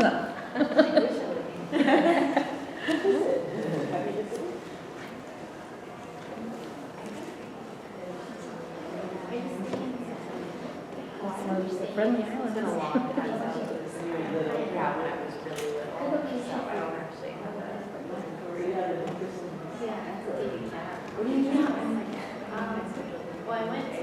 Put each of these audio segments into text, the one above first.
enough. Friendly island. Been a long time since I was yeah, when I was really little, so I don't actually have that. Well, I went to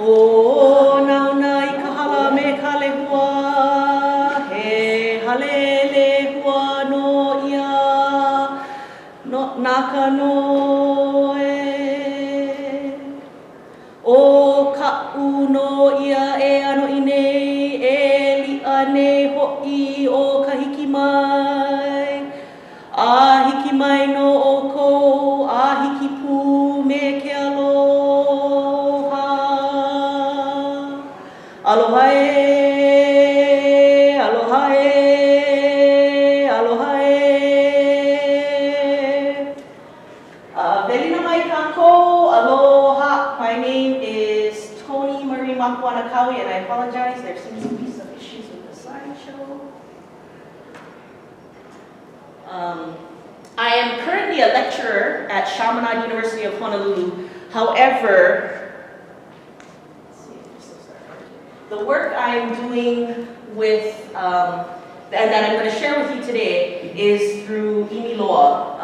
O nauna I ka hala me ka lehua, he halele hua no ia, no naka no e. O ka no ia e ano I nei, e li'a nei ho'i o ka hiki mai. A hiki mai no o kou, a hiki pū me ke aloha. Aloha e, aloha e, aloha e. Velina mai kākou, aloha. My name is Toni Marie Mapuanakawi, and I apologize, there seems to be some issues with the slideshow. I am currently a lecturer at Chaminade University of Honolulu. However, the work I'm doing with, and that I'm going to share with you today is through Imiloa.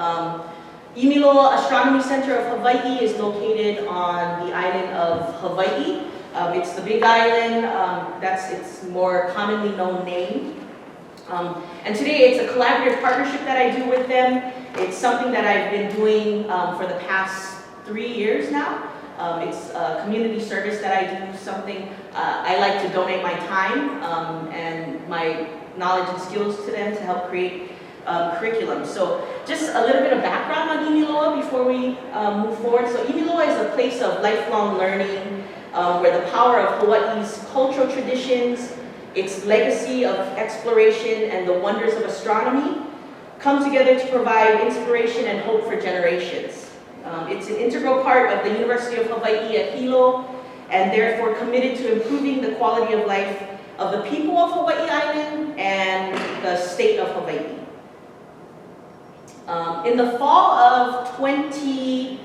Imiloa Astronomy Center of Hawaii is located on the island of Hawaii. It's the Big Island, that's its more commonly known name. And today it's a collaborative partnership that I do with them. It's something that I've been doing for the past 3 years now. It's a community service that I do, something I like to donate my time and my knowledge and skills to them to help create curriculum. So just a little bit of background on Imiloa before we move forward. So Imiloa is a place of lifelong learning where the power of Hawaii's cultural traditions, its legacy of exploration, and the wonders of astronomy come together to provide inspiration and hope for generations. It's an integral part of the University of Hawaii at Hilo, and therefore committed to improving the quality of life of the people of Hawaii Island and the state of Hawaii. In the fall of 2012,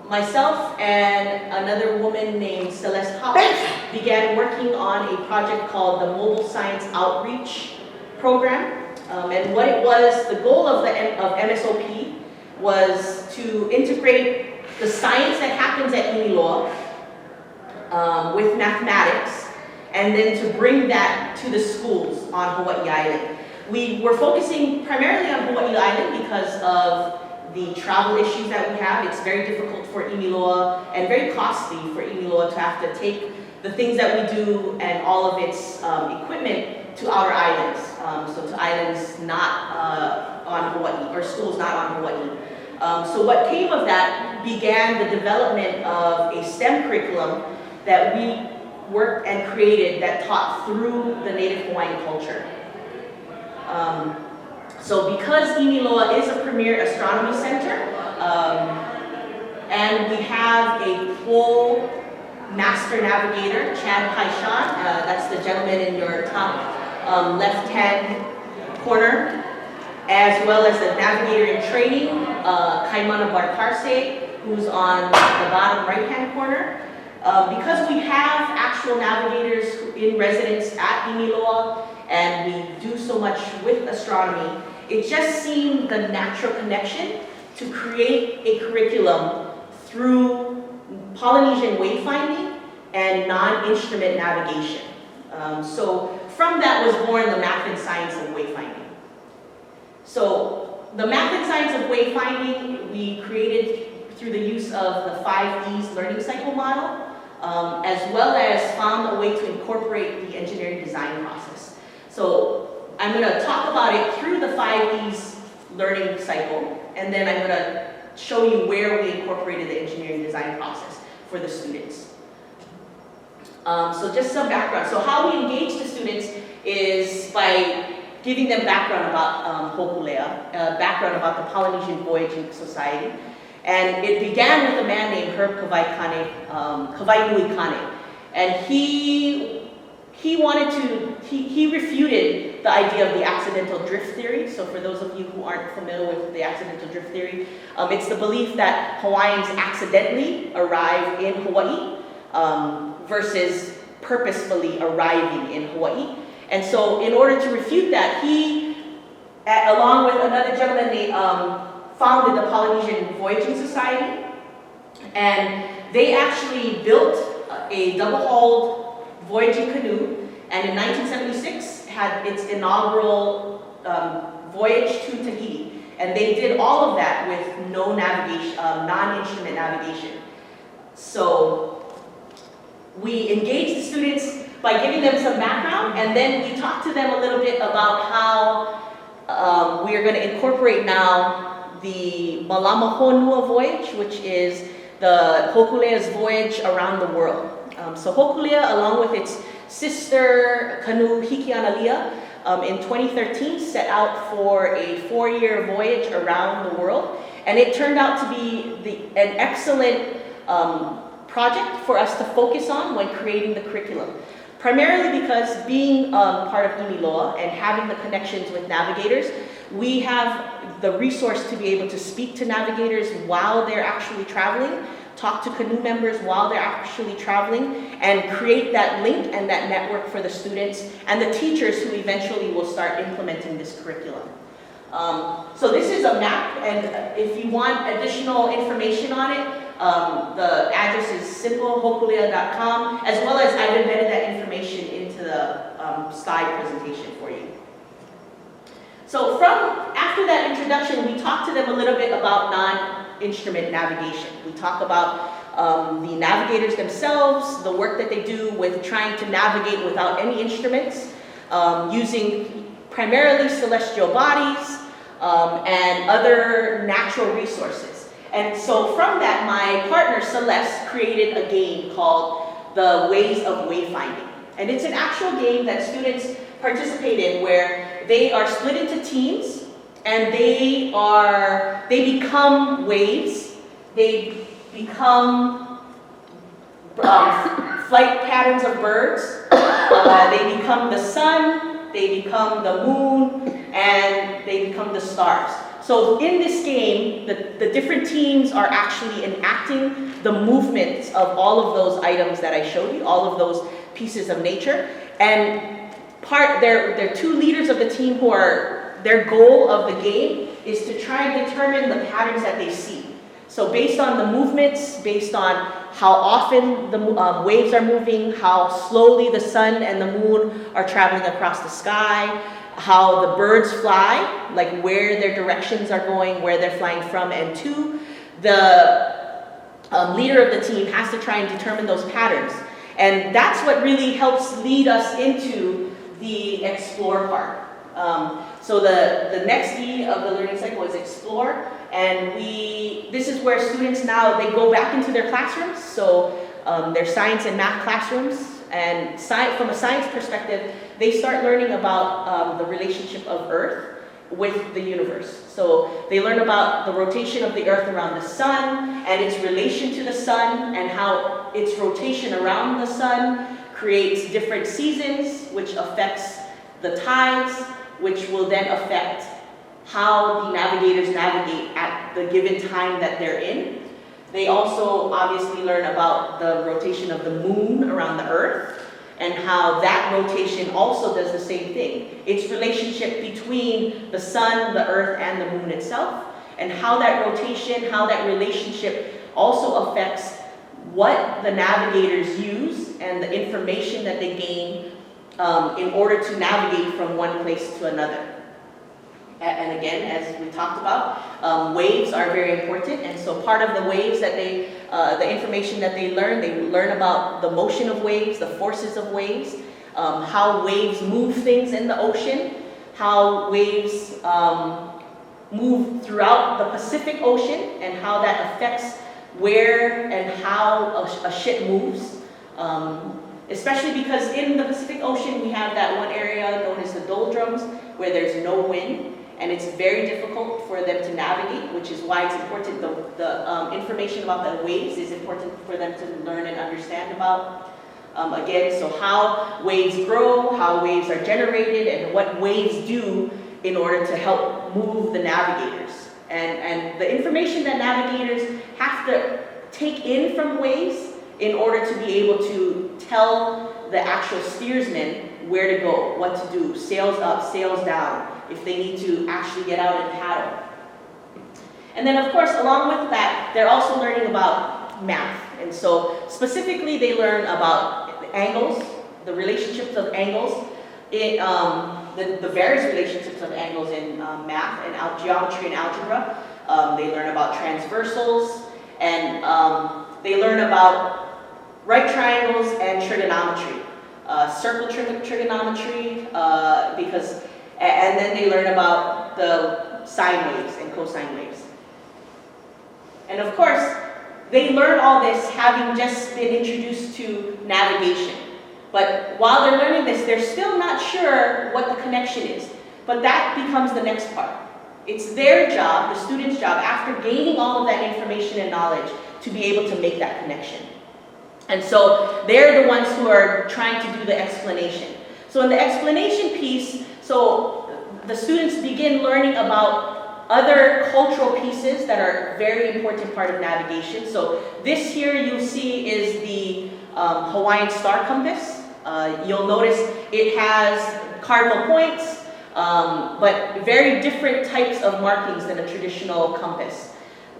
myself and another woman named Celeste Hopper began working on a project called the Mobile Science Outreach Program. And what it was, the goal of MSOP was to integrate the science that happens at Imiloa with mathematics, and then to bring that to the schools on Hawaii Island. We were focusing primarily on Hawaii Island because of the travel issues that we have. It's very difficult for Imiloa and very costly for Imiloa to have to take the things that we do and all of its equipment to outer islands, so to islands not on Hawaii, or schools not on Hawaii. So what came of that began the development of a STEM curriculum that we worked and created that taught through the Native Hawaiian culture. So because Imiloa is a premier astronomy center, and we have a full master navigator, Chad Paishan, that's the gentleman in your top left-hand corner, as well as the navigator in training, Kaimana Barkarse, who's on the bottom right-hand corner. Because we have actual navigators in residence at Imiloa, and we do so much with astronomy, it just seemed the natural connection to create a curriculum through Polynesian wayfinding and non-instrument navigation. So from that was born the Math and Science of Wayfinding. So the Math and Science of Wayfinding we created through the use of the 5 E's learning cycle model. as well as found a way to incorporate the engineering design process. So I'm going to talk about it through the 5E's learning cycle, and then I'm going to show you where we incorporated the engineering design process for the students. So just some background. So how we engage the students is by giving them background about Hokulea, background about the Polynesian Voyaging Society. And it began with a man named Herb Kavainui Kane. And he refuted the idea of the accidental drift theory. So for those of you who aren't familiar with the accidental drift theory, it's the belief that Hawaiians accidentally arrive in Hawaii versus purposefully arriving in Hawaii. And so in order to refute that, he, along with another gentleman, they founded the Polynesian Voyaging Society. And they actually built a double-hulled voyaging canoe, and in 1976 had its inaugural voyage to Tahiti. And they did all of that with no navigation, non-instrument navigation. So we engaged the students by giving them some background, and then we talked to them a little bit about how we are going to incorporate now the Malama Honua voyage, which is the Hokulea's voyage around the world. So Hokulea, along with its sister canoe Hikianalia, in 2013 set out for a 4-year voyage around the world, and it turned out to be an excellent project for us to focus on when creating the curriculum. Primarily because being part of Imiloa and having the connections with navigators, we have the resource to be able to speak to navigators while they're actually traveling, talk to canoe members while they're actually traveling, and create that link and that network for the students and the teachers who eventually will start implementing this curriculum. So this is a map, and if you want additional information on it, the address is simplehokulea.com, as well as I've embedded that information into the slide presentation for you. So after that introduction, we talked to them a little bit about non-instrument navigation. We talk about the navigators themselves, the work that they do with trying to navigate without any instruments, using primarily celestial bodies and other natural resources. And so from that, my partner Celeste created a game called the Ways of Wayfinding. And it's an actual game that students participate in where they are split into teams and they become waves, they become flight patterns of birds, they become the sun, they become the moon, and they become the stars. So in this game, the different teams are actually enacting the movements of all of those items that I showed you, all of those pieces of nature. And they're 2 leaders of the team who their goal of the game is to try and determine the patterns that they see. So based on the movements, based on how often the waves are moving, how slowly the sun and the moon are traveling across the sky, how the birds fly, like where their directions are going, where they're flying from and to, the leader of the team has to try and determine those patterns. And that's what really helps lead us into the explore part. So the next E of the learning cycle is explore, and this is where students now, they go back into their classrooms, so their science and math classrooms, and from a science perspective, they start learning about the relationship of Earth with the universe. So they learn about the rotation of the Earth around the sun and its relation to the sun, and how its rotation around the sun creates different seasons, which affects the tides, which will then affect how the navigators navigate at the given time that they're in. They also obviously learn about the rotation of the moon around the Earth, and how that rotation also does the same thing. Its relationship between the sun, the Earth, and the moon itself, and how that rotation, how that relationship also affects what the navigators use and the information that they gain in order to navigate from one place to another. And again, as we talked about, waves are very important, and so part of the waves that they the information that they learn about the motion of waves, the forces of waves, how waves move things in the ocean, how waves move throughout the Pacific Ocean, and how that affects where and how a ship moves. Especially because in the Pacific Ocean we have that one area known as the doldrums where there's no wind, and it's very difficult for them to navigate, which is why it's important, the information about the waves is important for them to learn and understand about. Again, so how waves grow, how waves are generated, and what waves do in order to help move the navigators. And the information that navigators have to take in from waves in order to be able to tell the actual steersman where to go, what to do, sails up, sails down, if they need to actually get out and paddle. And then of course, along with that, they're also learning about math. And so specifically they learn about angles, the relationships of angles, the various relationships of angles in math and geometry and algebra. They learn about transversals, and they learn about right triangles and trigonometry, circle trigonometry, and then they learn about the sine waves and cosine waves. And of course, they learn all this having just been introduced to navigation. But while they're learning this, they're still not sure what the connection is. But that becomes the next part. It's their job, the student's job, after gaining all of that information and knowledge, to be able to make that connection. And so they're the ones who are trying to do the explanation. So in the explanation piece, so the students begin learning about other cultural pieces that are a very important part of navigation. So this here you see is the Hawaiian star compass. You'll notice it has cardinal points, but very different types of markings than a traditional compass.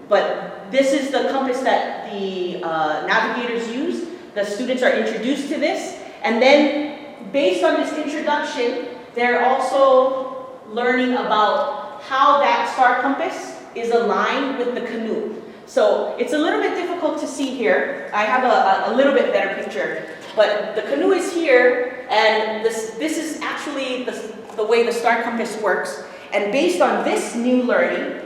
But this is the compass that the navigators use. The students are introduced to this, and then based on this introduction, they're also learning about how that star compass is aligned with the canoe. So it's a little bit difficult to see here. I have a little bit better picture, but the canoe is here, and this is actually the way the star compass works. And based on this new learning,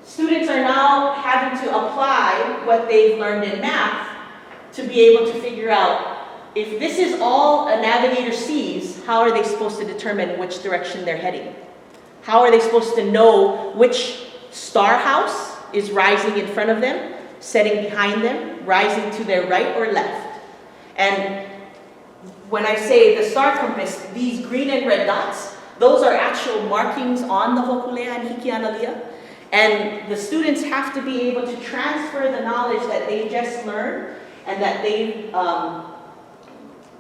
students are now having to apply what they've learned in math to be able to figure out if this is all a navigator sees, how are they supposed to determine which direction they're heading? How are they supposed to know which star house is rising in front of them, setting behind them, rising to their right or left? And when I say the star compass, these green and red dots, those are actual markings on the Hokulea and Hikianalia. And the students have to be able to transfer the knowledge that they just learned and that they've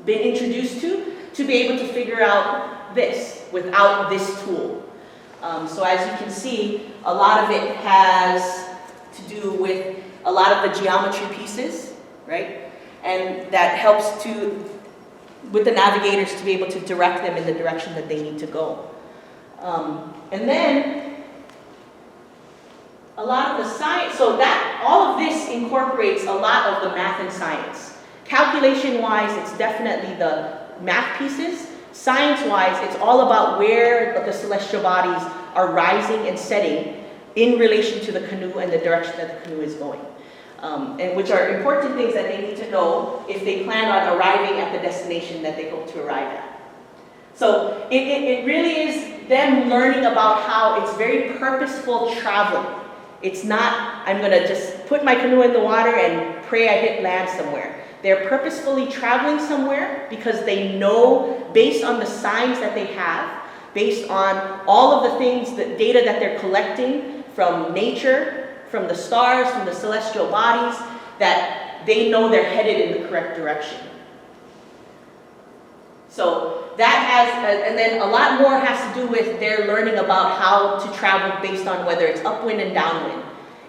been introduced to be able to figure out this without this tool. So as you can see, a lot of it has to do with a lot of the geometry pieces, right? And that helps with the navigators to be able to direct them in the direction that they need to go. And then a lot of the science, so that all of this incorporates a lot of the math and science. Calculation-wise, it's definitely the math pieces. Science-wise, it's all about where the celestial bodies are rising and setting in relation to the canoe and the direction that the canoe is going. And which are important things that they need to know if they plan on arriving at the destination that they hope to arrive at. So it really is them learning about how it's very purposeful traveling. It's not, I'm gonna just put my canoe in the water and pray I hit land somewhere. They're purposefully traveling somewhere because they know, based on the signs that they have, based on all of the things, the data that they're collecting from nature, from the stars, from the celestial bodies, that they know they're headed in the correct direction. So that has, and then a lot more has to do with their learning about how to travel based on whether it's upwind and downwind,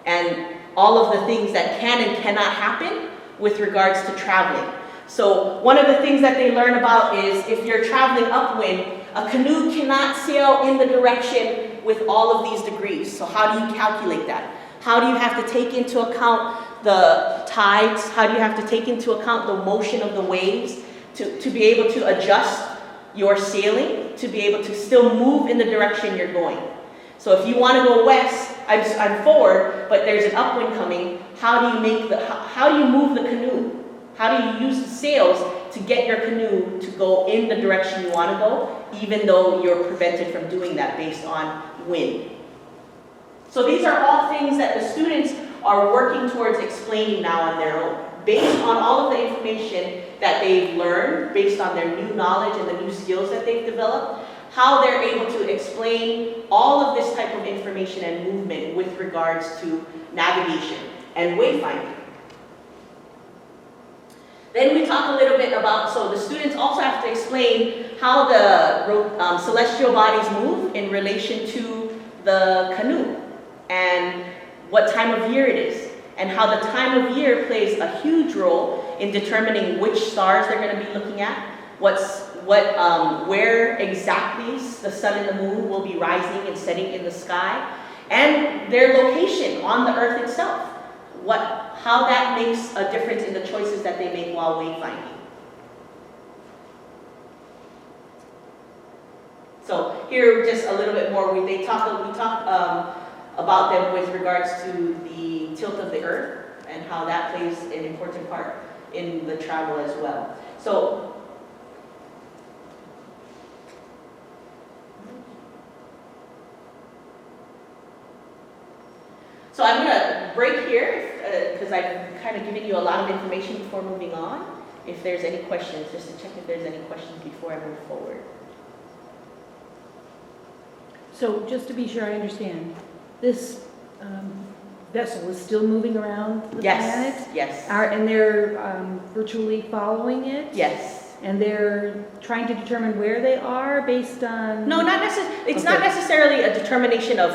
and all of the things that can and cannot happen with regards to traveling. So one of the things that they learn about is if you're traveling upwind, a canoe cannot sail in the direction with all of these degrees. So how do you calculate that? How do you have to take into account the tides, how do you have to take into account the motion of the waves to be able to adjust your sailing, to be able to still move in the direction you're going. So if you want to go west, I'm forward, but there's an upwind coming, how do you move the canoe? How do you use the sails to get your canoe to go in the direction you want to go, even though you're prevented from doing that based on wind? So these are all things that the students are working towards explaining now on their own, based on all of the information that they've learned, based on their new knowledge and the new skills that they've developed, how they're able to explain all of this type of information and movement with regards to navigation and wayfinding. Then we talk a little bit about, so the students also have to explain how the celestial bodies move in relation to the canoe and what time of year it is, and how the time of year plays a huge role in determining which stars they're going to be looking at, where exactly the sun and the moon will be rising and setting in the sky, and their location on the earth itself. How that makes a difference in the choices that they make while wayfinding. So here, just a little bit more. We talk about them with regards to the tilt of the earth and how that plays an important part in the travel as well. So I'm going to break here because I've kind of given you a lot of information before moving on. If there's any questions, just to check if there's any questions before I move forward. So just to be sure I understand, this vessel is still moving around the planet? Yes. And they're virtually following it? Yes. And they're trying to determine where they are based on... No, not necessarily. It's not necessarily a determination of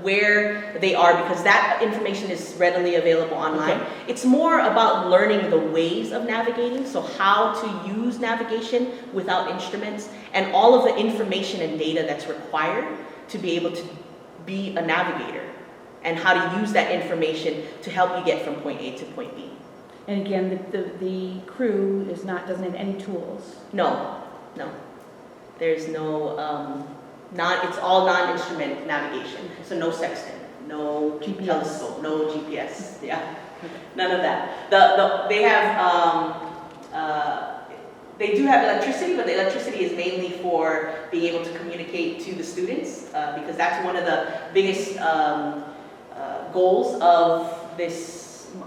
where they are, because that information is readily available online. Okay. It's more about learning the ways of navigating, so how to use navigation without instruments, and all of the information and data that's required to be able to be a navigator, and how to use that information to help you get from point A to point B. And again, the crew doesn't have any tools? No. There's no, it's all non-instrument navigation. So no sextant, no GPS. Telescope, no GPS, none of that. They do have electricity, but the electricity is mainly for being able to communicate to the students, because that's one of the biggest goals of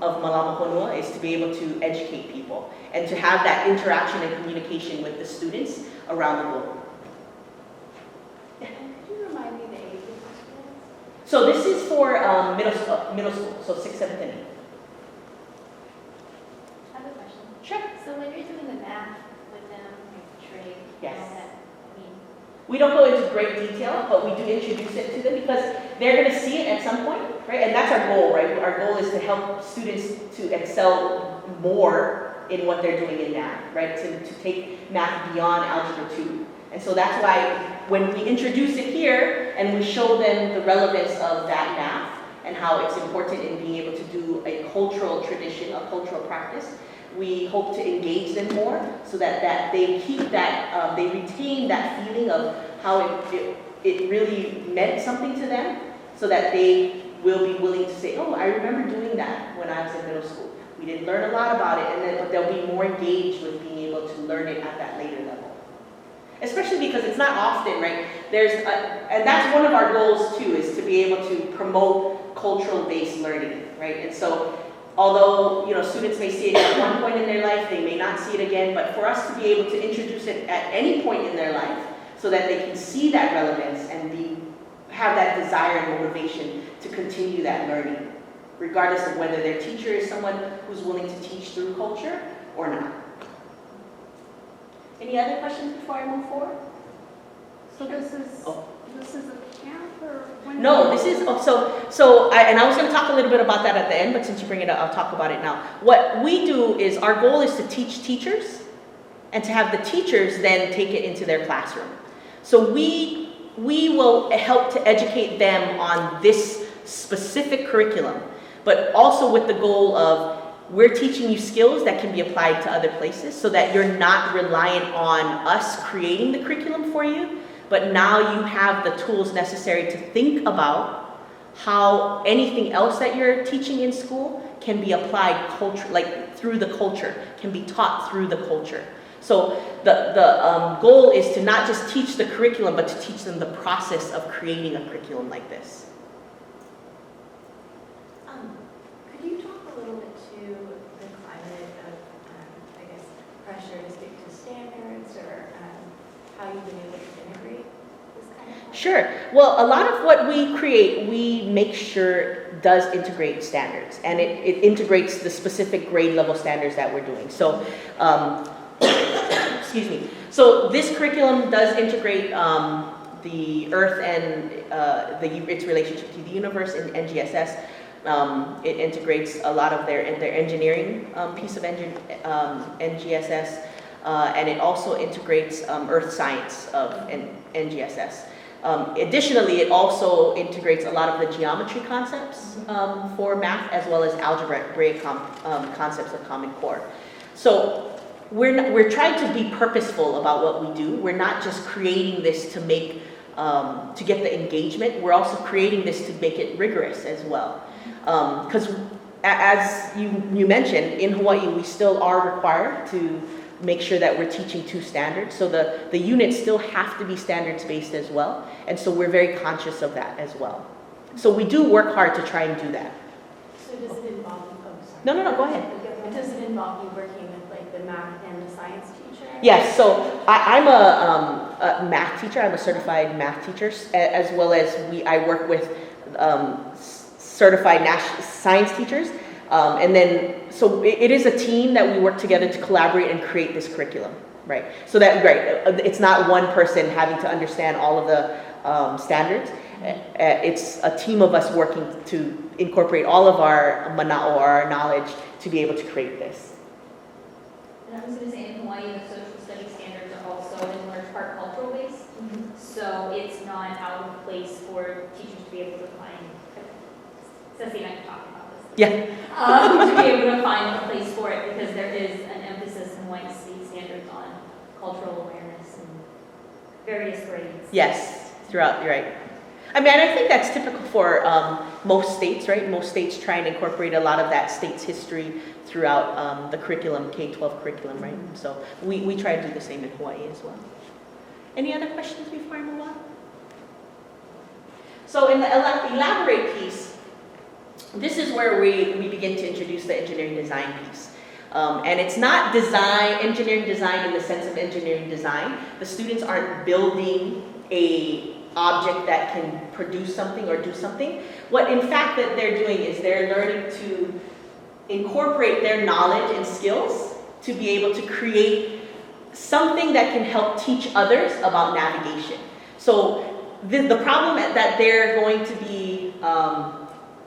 Malama Honua, is to be able to educate people and to have that interaction and communication with the students around the globe. Could you remind me the age of the students? So this is for middle school, so 6th, 7th, and 8th. I have a question. Sure. So when you're doing the math with them, like trade, Yes. and all that, We don't go into great detail, but we do introduce it to them because they're going to see it at some point, right? And that's our goal, right? Our goal is to help students to excel more in what they're doing in math, right? To take math beyond Algebra 2. And so that's why when we introduce it here and we show them the relevance of that math and how it's important in being able to do a cultural tradition, a cultural practice, we hope to engage them more so that they keep that, they retain that feeling of how it really meant something to them, so that they will be willing to say, oh, I remember doing that when I was in middle school. We didn't learn a lot about it, but they'll be more engaged with being able to learn it at that later level. Especially because it's not often, right? And that's one of our goals too, is to be able to promote cultural-based learning, right? And so, although students may see it at one point in their life, they may not see it again, but for us to be able to introduce it at any point in their life so that they can see that relevance and have that desire and motivation to continue that learning, regardless of whether their teacher is someone who's willing to teach through culture or not. Any other questions before I move forward? So this is a camp, or when? No, this is, and I was going to talk a little bit about that at the end, but since you bring it up, I'll talk about it now. What we do is, our goal is to teach teachers and to have the teachers then take it into their classroom. So we will help to educate them on this specific curriculum. but also with the goal of we're teaching you skills that can be applied to other places so that you're not reliant on us creating the curriculum for you, but now you have the tools necessary to think about how anything else that you're teaching in school can be applied through the culture, can be taught through the culture. So the goal is to not just teach the curriculum, but to teach them the process of creating a curriculum like this. Could you talk a little bit to the climate of, I guess, pressure to stick to standards, or how you've been able to integrate this kind of? Sure. Well, a lot of what we create, we make sure does integrate standards, and it integrates the specific grade level standards that we're doing. So, excuse me. So this curriculum does integrate the Earth and its relationship to the universe in NGSS. It integrates a lot of their engineering piece of NGSS, and it also integrates earth science of NGSS. Additionally, it also integrates a lot of the geometry concepts for math, as well as algebraic concepts of Common Core. So we're trying to be purposeful about what we do. We're not just creating this to make to get the engagement. We're also creating this to make it rigorous as well. Because as you mentioned, in Hawaii, we still are required to make sure that we're teaching to standards. So the units still have to be standards-based as well. And so we're very conscious of that as well. So we do work hard to try and do that. So does it involve, No, go ahead. Does it involve you working with like the math and the science teacher? Yes, so I'm a math teacher. I'm a certified math teacher, as well as I work with certified science teachers. And then, so it is a team that we work together to collaborate and create this curriculum, right? So that, right, it's not one person having to understand all of the standards. It's a team of us working to incorporate all of our mana'o, our knowledge, to be able to create this. And I was going to say, in Hawaii, the social studies standards are also in large part cultural based. So it's not out of place for teachers to be able to find, Ceci and I can talk about this. Yeah. To be able to find a place for it, because there is an emphasis in Hawaii state standards on cultural awareness and various grades. Yes, throughout, you're right. I mean, I think that's typical for most states, right? Most states try and incorporate a lot of that state's history throughout the curriculum, K-12 curriculum, right? So we try to do the same in Hawaii as well. Any other questions before I move on? So in the elaborate piece, this is where we begin to introduce the engineering design piece. And it's not engineering design in the sense of engineering design. The students aren't building a object that can produce something or do something. What in fact that they're doing is they're learning to incorporate their knowledge and skills to be able to create something that can help teach others about navigation. So the problem that they're going to be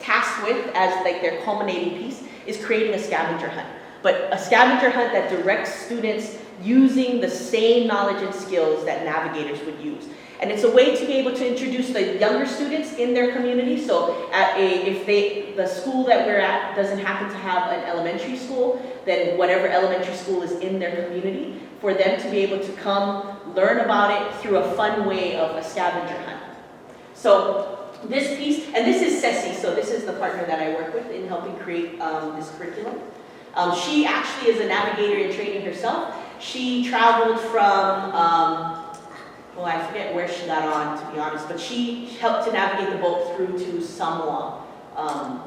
tasked with as like their culminating piece is creating a scavenger hunt. But a scavenger hunt that directs students using the same knowledge and skills that navigators would use. And it's a way to be able to introduce the younger students in their community. So if the school that we're at doesn't happen to have an elementary school, then whatever elementary school is in their community, for them to be able to come learn about it through a fun way of a scavenger hunt. So this piece, and this is Ceci, so this is the partner that I work with in helping create this curriculum. She actually is a navigator in training herself. She traveled from, well, I forget where she got on, to be honest, but she helped to navigate the boat through to Samoa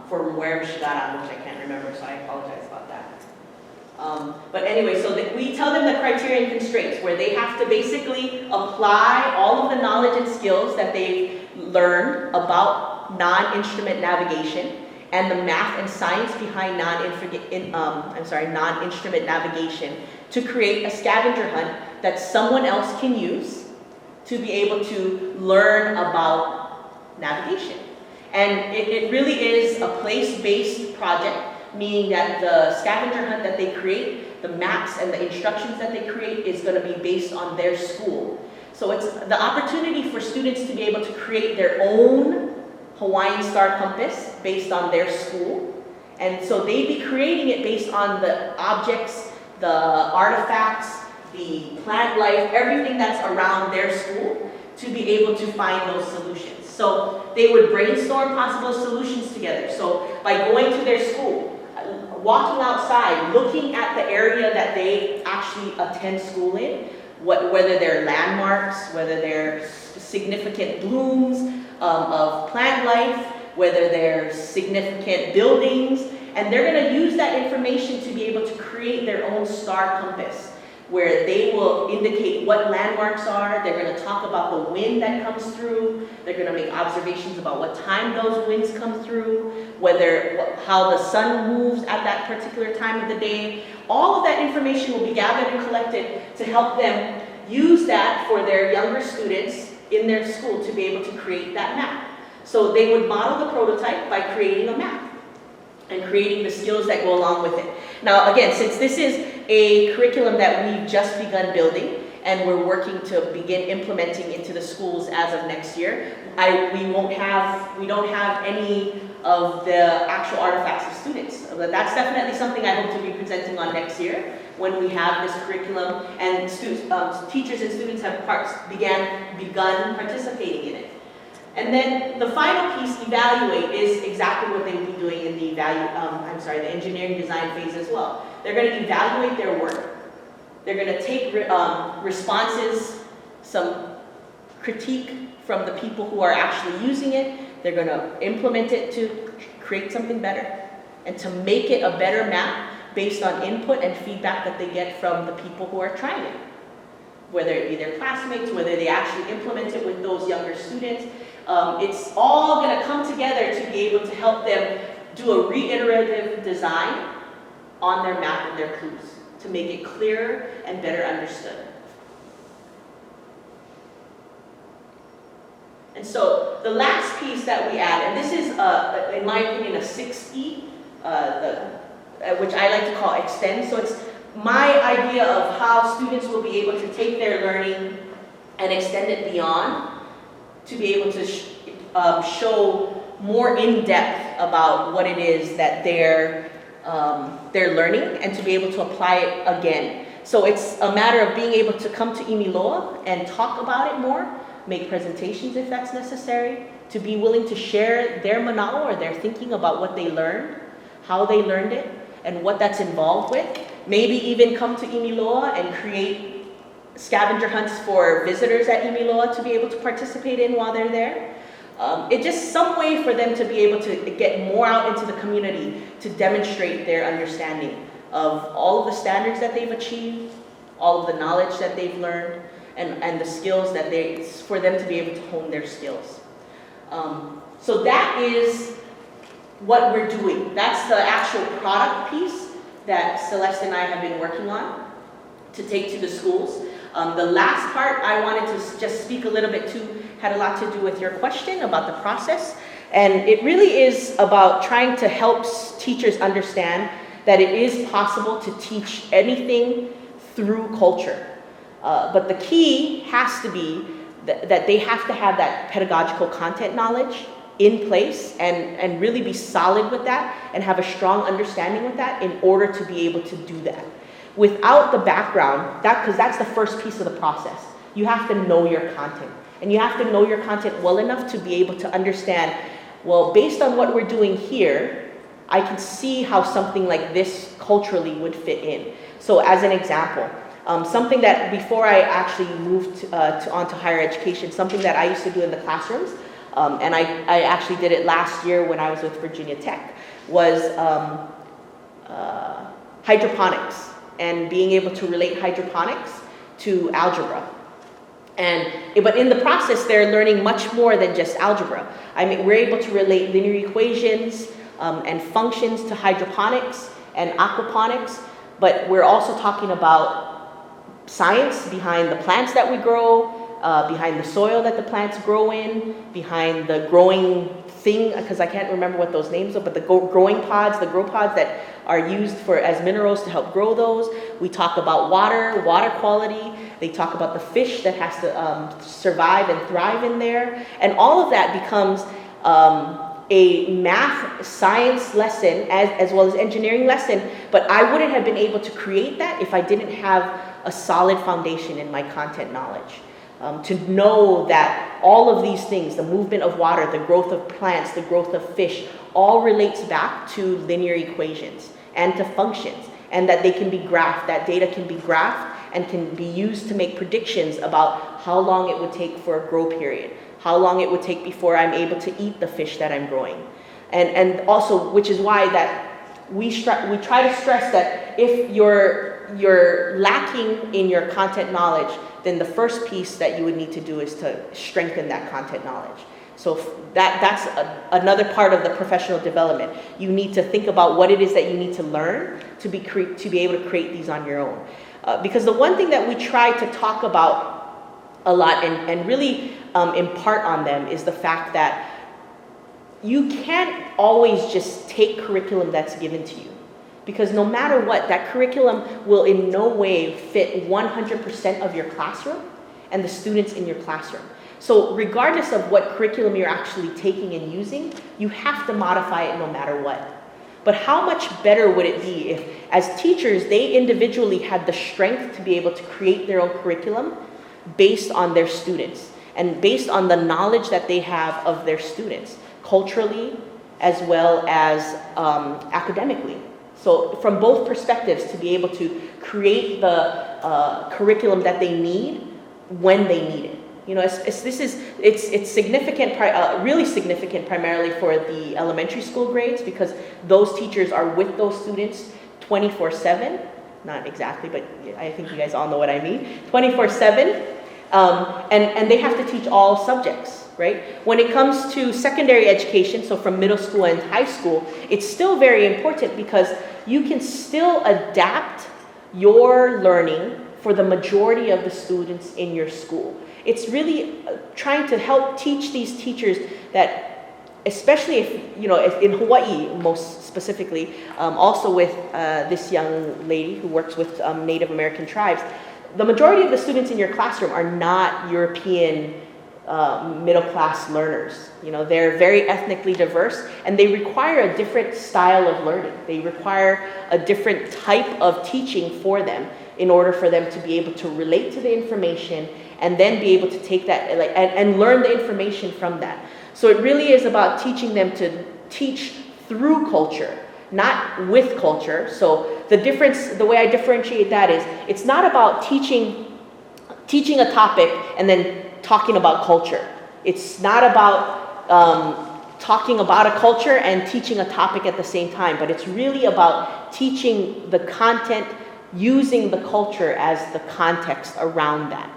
from wherever she got on, which I can't remember, so I apologize about that. But anyway, so we tell them the criteria and constraints, where they have to basically apply all of the knowledge and skills that they've learned about non-instrument navigation and the math and science behind non-instrument navigation to create a scavenger hunt that someone else can use to be able to learn about navigation. And it really is a place-based project, meaning that the scavenger hunt that they create, the maps and the instructions that they create is going to be based on their school. So it's the opportunity for students to be able to create their own Hawaiian Star Compass based on their school And so they'd be creating it based on the objects, the artifacts, the plant life, everything that's around their school to be able to find those solutions. So they would brainstorm possible solutions together. So by going to their school, walking outside, looking at the area that they actually attend school in, whether they're landmarks, whether they're significant blooms of plant life, whether they're significant buildings, and they're going to use that information to be able to create their own star compass, where they will indicate what landmarks are. They're going to talk about the wind that comes through. They're going to make observations about what time those winds come through, how the sun moves at that particular time of the day. All of that information will be gathered and collected to help them use that for their younger students in their school to be able to create that map. So they would model the prototype by creating a map and creating the skills that go along with it. Now, again, since this is a curriculum that we've just begun building and we're working to begin implementing into the schools as of next year, we don't have any of the actual artifacts of students. But that's definitely something I hope to be presenting on next year when we have this curriculum and teachers and students have begun participating in it. And then the final piece, evaluate, is exactly what they will be doing in the the engineering design phase as well. They're going to evaluate their work. They're going to take responses, some critique from the people who are actually using it. They're going to implement it to create something better and to make it a better map based on input and feedback that they get from the people who are trying it. Whether it be their classmates, whether they actually implement it with those younger students. It's all going to come together to be able to help them do a reiterative design on their map and their clues to make it clearer and better understood. And so the last piece that we add, and this is, in my opinion, a 6E, which I like to call extend. So it's my idea of how students will be able to take their learning and extend it beyond to be able to show more in depth about what it is that they're learning and to be able to apply it again. So it's a matter of being able to come to Imiloa and talk about it more, make presentations if that's necessary, to be willing to share their manao or their thinking about what they learned, how they learned it, and what that's involved with. Maybe even come to Imiloa and create scavenger hunts for visitors at Imiloa to be able to participate in while they're there. It's just some way for them to be able to get more out into the community to demonstrate their understanding of all of the standards that they've achieved, all of the knowledge that they've learned, and the skills that for them to be able to hone their skills. So that is what we're doing. That's the actual product piece that Celeste and I have been working on to take to the schools. The last part I wanted to just speak a little bit to had a lot to do with your question about the process. And it really is about trying to help teachers understand that it is possible to teach anything through culture. But the key has to be that they have to have that pedagogical content knowledge in place and really be solid with that and have a strong understanding with that in order to be able to do that. Without the background, because that's the first piece of the process. You have to know your content. And you have to know your content well enough to be able to understand, well, based on what we're doing here, I can see how something like this culturally would fit in. So as an example, something that before I actually moved onto higher education, something that I used to do in the classrooms, and I actually did it last year when I was with Virginia Tech, was hydroponics and being able to relate hydroponics to algebra. But in the process, they're learning much more than just algebra. I mean, we're able to relate linear equations and functions to hydroponics and aquaponics, but we're also talking about science behind the plants that we grow, behind the soil that the plants grow in, behind the growing thing, because I can't remember what those names are, but the growing pods, the grow pods that are used as minerals to help grow those. We talk about water quality. They talk about the fish that has to survive and thrive in there. And all of that becomes a math, science lesson as well as engineering lesson, but I wouldn't have been able to create that if I didn't have a solid foundation in my content knowledge. To know that all of these things, the movement of water, the growth of plants, the growth of fish, all relates back to linear equations and to functions, and that they can be graphed, that data can be graphed and can be used to make predictions about how long it would take for a grow period, how long it would take before I'm able to eat the fish that I'm growing. And also, which is why that we try to stress that if you're lacking in your content knowledge, then the first piece that you would need to do is to strengthen that content knowledge. So that's another part of the professional development. You need to think about what it is that you need to learn to be able to create these on your own. Because the one thing that we try to talk about a lot and really impart on them is the fact that you can't always just take curriculum that's given to you. Because no matter what, that curriculum will in no way fit 100% of your classroom and the students in your classroom. So regardless of what curriculum you're actually taking and using, you have to modify it no matter what. But how much better would it be if, as teachers, they individually had the strength to be able to create their own curriculum based on their students and based on the knowledge that they have of their students, culturally as well as academically. So from both perspectives, to be able to create the curriculum that they need when they need it. You know, it's significant, really significant primarily for the elementary school grades, because those teachers are with those students 24/7. Not exactly, but I think you guys all know what I mean. 24/7, and they have to teach all subjects. Right? When it comes to secondary education, so from middle school and high school, it's still very important because you can still adapt your learning for the majority of the students in your school. It's really trying to help teach these teachers that, especially if in Hawaii most specifically, also with this young lady who works with Native American tribes, the majority of the students in your classroom are not European middle-class learners. You know, they're very ethnically diverse and they require a different style of learning. They require a different type of teaching for them in order for them to be able to relate to the information and then be able to take that and learn the information from that. So it really is about teaching them to teach through culture, not with culture. So the difference, the way I differentiate that is, it's not about teaching a topic and then talking about culture. It's not about talking about a culture and teaching a topic at the same time, but it's really about teaching the content using the culture as the context around that.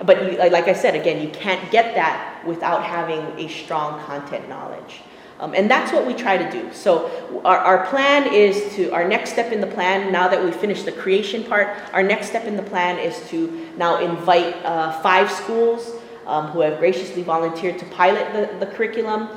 But like I said, again, you can't get that without having a strong content knowledge. And that's what we try to do. So our plan is to, our next step in the plan, now that we've finished the creation part, our next step in the plan is to now invite 5 schools who have graciously volunteered to pilot the curriculum,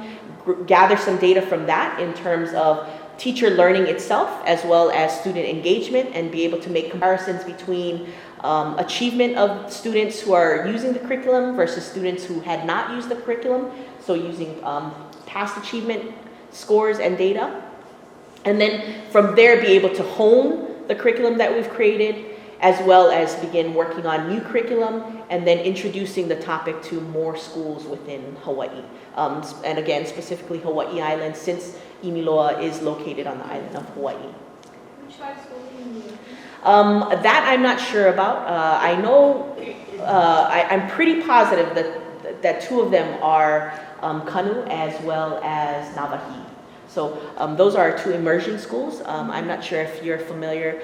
gather some data from that in terms of teacher learning itself, as well as student engagement, and be able to make comparisons between achievement of students who are using the curriculum versus students who had not used the curriculum. So using past achievement scores and data. And then from there be able to hone the curriculum that we've created, as well as begin working on new curriculum, and then introducing the topic to more schools within Hawaii. And again, specifically Hawaii Island, since Imiloa is located on the island of Hawaii. Which 5 schools are you looking at? That I'm not sure about. I know, I'm pretty positive that 2 of them are Kanu as well as Navahi. So those are our 2 immersion schools. I'm not sure if you're familiar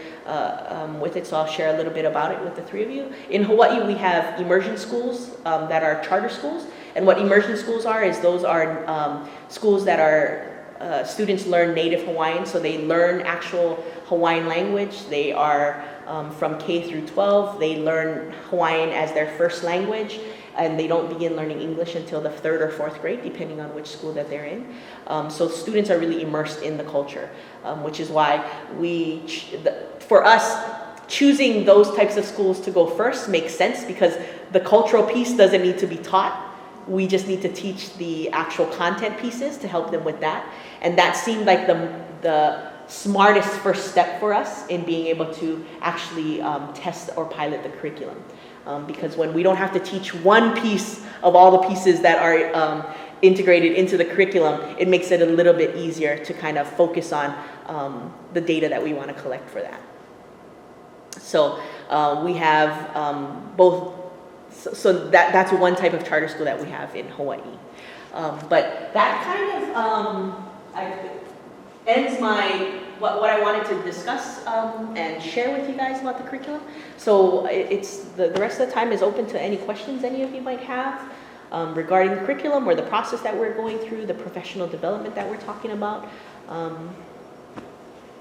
with it, so I'll share a little bit about it with the 3 of you. In Hawaii, we have immersion schools that are charter schools. And what immersion schools are is those are schools that are students learn native Hawaiian, so they learn actual Hawaiian language. They are from K through 12. They learn Hawaiian as their first language, and they don't begin learning English until the 3rd or 4th grade, depending on which school that they're in. So students are really immersed in the culture, which is why for us, choosing those types of schools to go first makes sense, because the cultural piece doesn't need to be taught. We just need to teach the actual content pieces to help them with that. And that seemed like the smartest first step for us in being able to actually test or pilot the curriculum. Because when we don't have to teach one piece of all the pieces that are integrated into the curriculum, it makes it a little bit easier to kind of focus on the data that we want to collect for that. So we have both, so that's one type of charter school that we have in Hawaii. But that kind of ends what I wanted to discuss and share with you guys about the curriculum. So it's the rest of the time is open to any questions any of you might have regarding the curriculum or the process that we're going through, the professional development that we're talking about.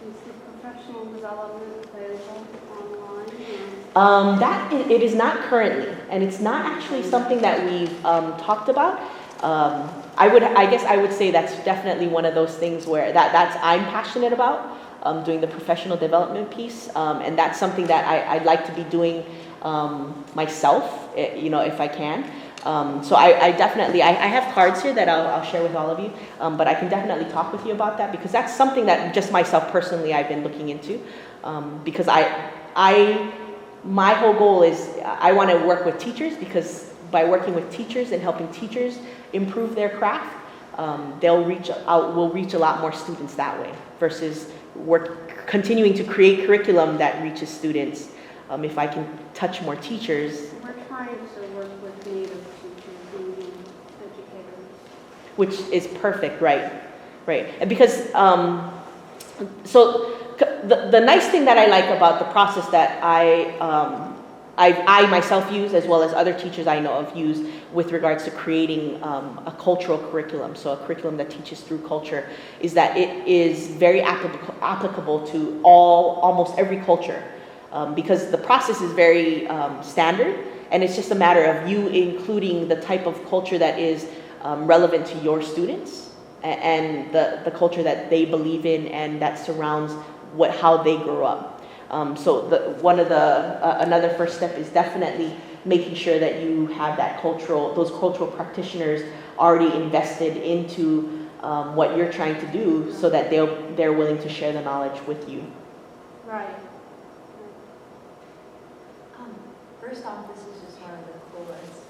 Is the professional development available online? It is not currently, and it's not actually something that we've talked about. I guess I would say that's definitely one of those things where I'm passionate about, doing the professional development piece, and that's something that I'd like to be doing myself, if I can. So I definitely, I have cards here that I'll share with all of you, but I can definitely talk with you about that because that's something that just myself personally I've been looking into, because my whole goal is I want to work with teachers because by working with teachers and helping teachers improve their craft, we'll reach a lot more students that way versus continuing to create curriculum that reaches students. If I can touch more teachers. We're trying to work with Native teachers and educators. Which is perfect, right? And because, so the nice thing that I like about the process that I myself use, as well as other teachers I know of use with regards to creating a cultural curriculum, so a curriculum that teaches through culture, is that it is very applicable to almost every culture, because the process is very standard, and it's just a matter of you including the type of culture that is relevant to your students and the culture that they believe in and that surrounds how they grew up. So another first step is definitely making sure that you have those cultural practitioners already invested into what you're trying to do, so that they're willing to share the knowledge with you. Right. First off, this is just one of the coolest,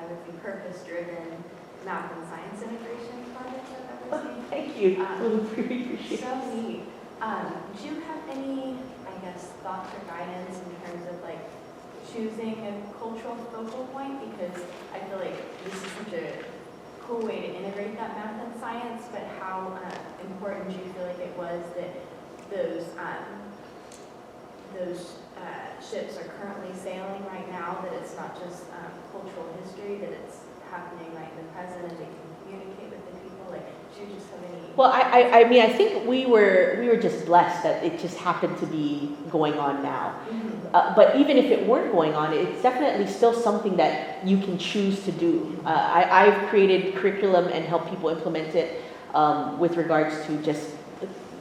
I would be purpose-driven math and science integration projects I've ever seen. Thank you. Really appreciate it. So neat. Do you have any, thoughts or guidance in terms of choosing a cultural focal point? Because I feel like this is such a cool way to integrate that math and science, but how important do you feel like it was that those ships are currently sailing right now, that it's not just cultural history, that it's happening right in the present and they can communicate with the people? Do you just have any? Well, I think we were just blessed that it just happened to be going on now. Mm-hmm. But even if it weren't going on, it's definitely still something that you can choose to do. I've created curriculum and helped people implement it with regards to just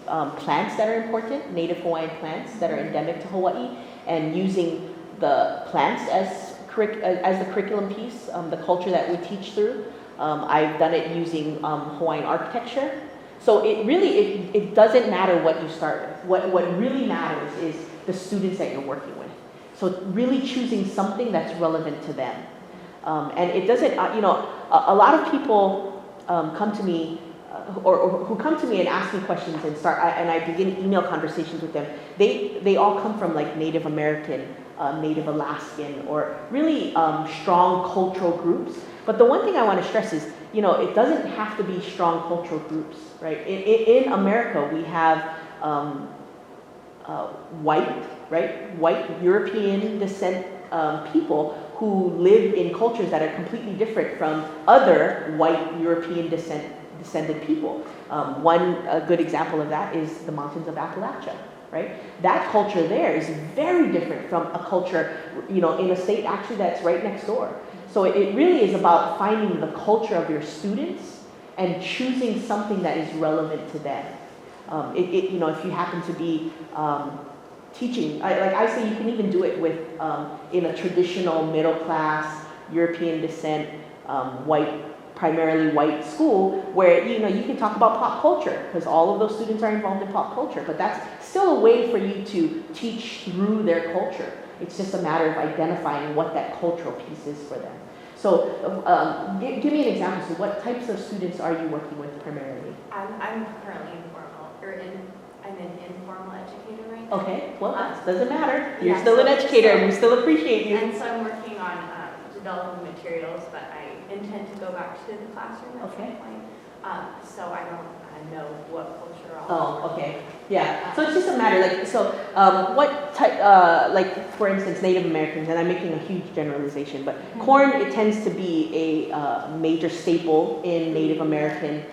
plants that are important, native Hawaiian plants that are endemic to Hawaii, and using the plants as the curriculum piece, the culture that we teach through. I've done it using Hawaiian architecture. So it doesn't matter what you start with. What really matters is the students that you're working with. So really choosing something that's relevant to them. And it doesn't, a lot of people come to me or who come to me and ask me questions and I begin email conversations with them. They all come from Native American, Native Alaskan, or really strong cultural groups. But the one thing I want to stress is, it doesn't have to be strong cultural groups, right? In America, we have white European descent people who live in cultures that are completely different from other white European descended people. A good example of that is the mountains of Appalachia, right? That culture there is very different from a culture, in a state actually that's right next door. So it really is about finding the culture of your students and choosing something that is relevant to them. If you happen to be teaching, I say you can even do it with in a traditional middle class European descent primarily white school where, you can talk about pop culture because all of those students are involved in pop culture, but that's still a way for you to teach through their culture. It's just a matter of identifying what that cultural piece is for them. So give me an example. So what types of students are you working with primarily? I'm currently I'm an informal educator right now. Okay, well, that doesn't matter. You're Yeah, still an so- educator and we still appreciate you. And so I'm working on developing materials, but I intend to go back to the classroom at Okay. some point. So I don't know what culture Oh, okay. Yeah. So it's just a matter, what type, for instance, Native Americans, and I'm making a huge generalization, but corn, it tends to be a major staple in Native American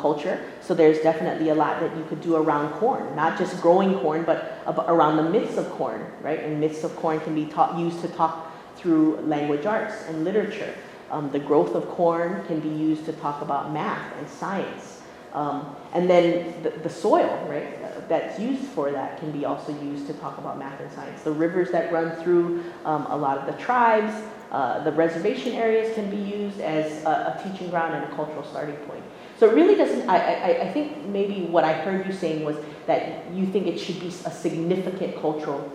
culture. So there's definitely a lot that you could do around corn, not just growing corn, but around the myths of corn, right? And myths of corn can be used to talk through language arts and literature. The growth of corn can be used to talk about math and science. And then the soil, right, that's used for that can be also used to talk about math and science. The rivers that run through a lot of the tribes, the reservation areas can be used as a teaching ground and a cultural starting point. So it really doesn't, I think maybe what I heard you saying was that you think it should be a significant cultural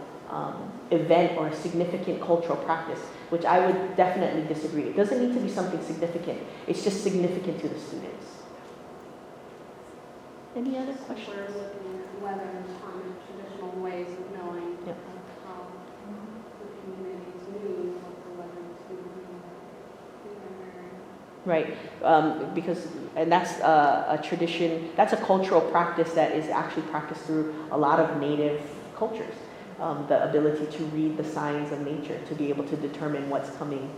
event or a significant cultural practice, which I would definitely disagree. It doesn't need to be something significant. It's just significant to the students. Any other So questions? we're looking at whether there's common traditional ways of knowing Yep. how the communities knew what the weather was going to be in their area. Right, and that's a tradition, that's a cultural practice that is actually practiced through a lot of native cultures. The ability to read the signs of nature, to be able to determine what's coming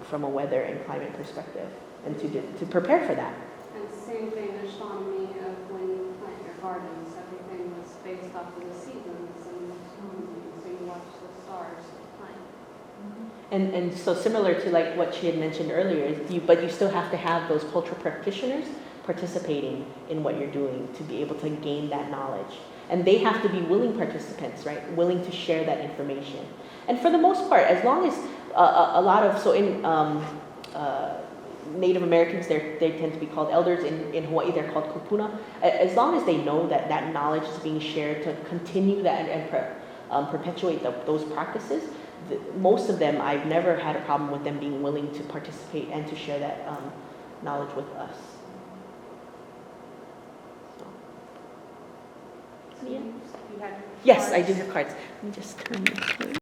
from a weather and climate perspective, and to prepare for that. And same thing, astronomy of when you plant your gardens, everything was based off of the seasons and so you watch the stars plant. And so similar to like what she had mentioned earlier, but you still have to have those cultural practitioners participating in what you're doing to be able to gain that knowledge. And they have to be willing participants, right? Willing to share that information. And for the most part, as long as Native Americans, they tend to be called elders. In Hawaii, they're called kupuna. As long as they know that that knowledge is being shared to continue that and perpetuate those practices, most of them, I've never had a problem with them being willing to participate and to share that knowledge with us. So. Yeah. You had Yes, I cards. do have cards. Let me just turn this way.